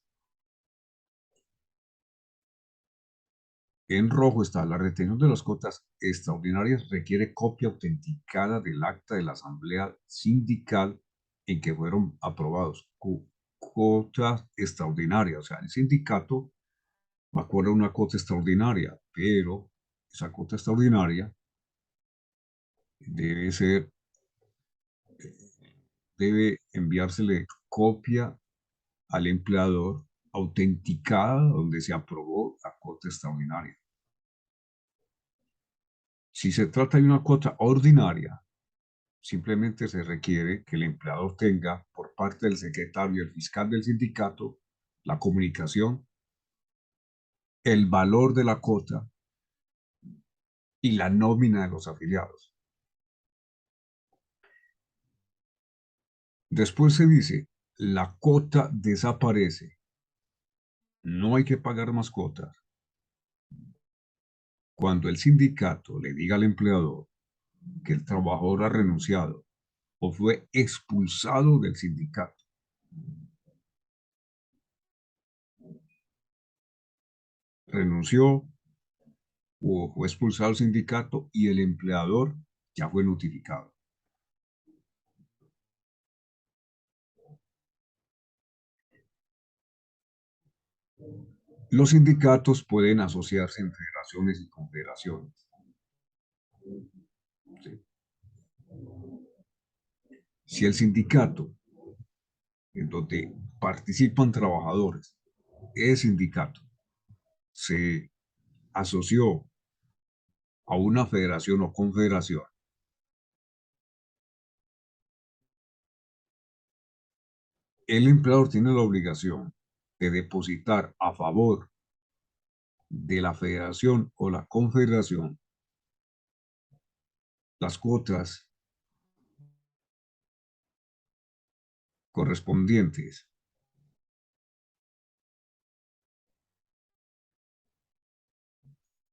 En rojo está la retención de las cuotas extraordinarias requiere copia autenticada del acta de la asamblea sindical en que fueron aprobados. Cuotas extraordinarias, o sea, el sindicato acuerda una cuota extraordinaria, pero esa cuota extraordinaria debe ser, debe enviársele copia al empleador autenticada donde se aprobó la cuota extraordinaria. Si se trata de una cuota ordinaria, simplemente se requiere que el empleador tenga por parte del secretario y el fiscal del sindicato la comunicación el valor de la cuota y la nómina de los afiliados. Después se dice, la cuota desaparece, no hay que pagar más cuotas. Cuando el sindicato le diga al empleador que el trabajador ha renunciado o fue expulsado del sindicato, renunció o fue expulsado del sindicato y el empleador ya fue notificado. Los sindicatos pueden asociarse en federaciones y confederaciones. ¿Sí? Si el sindicato en donde participan trabajadores, ese sindicato se asoció a una federación o confederación, el empleador tiene la obligación de depositar a favor de la federación o la confederación las cuotas correspondientes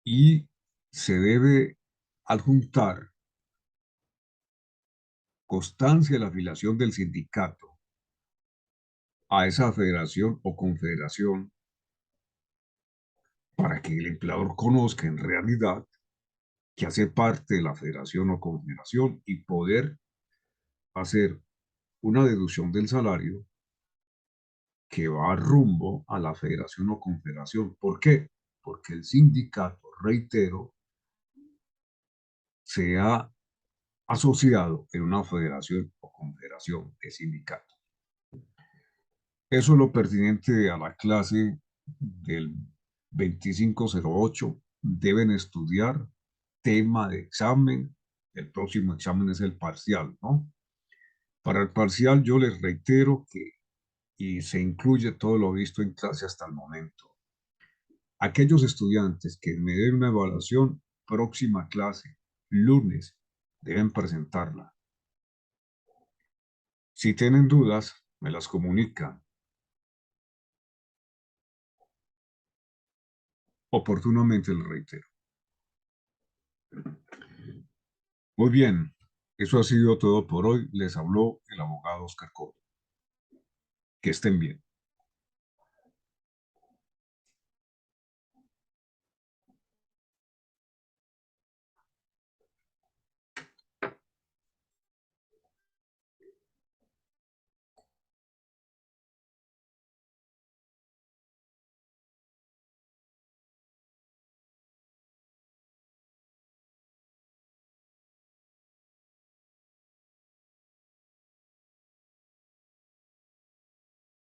y se debe adjuntar constancia de la afiliación del sindicato a esa federación o confederación para que el empleador conozca en realidad que hace parte de la federación o confederación y poder hacer una deducción del salario que va rumbo a la federación o confederación. ¿Por qué? Porque el sindicato, reitero, se ha asociado en una federación o confederación de sindicatos. Eso es lo pertinente a la clase del 2508. Deben estudiar tema de examen. El próximo examen es el parcial, ¿no? Para el parcial yo les reitero que, y se incluye todo lo visto en clase hasta el momento, aquellos estudiantes que me den una evaluación, próxima clase, lunes, deben presentarla. Si tienen dudas, me las comunican. Oportunamente les reitero. Muy bien, eso ha sido todo por hoy. Les habló el abogado Oscar Coto. Que estén bien.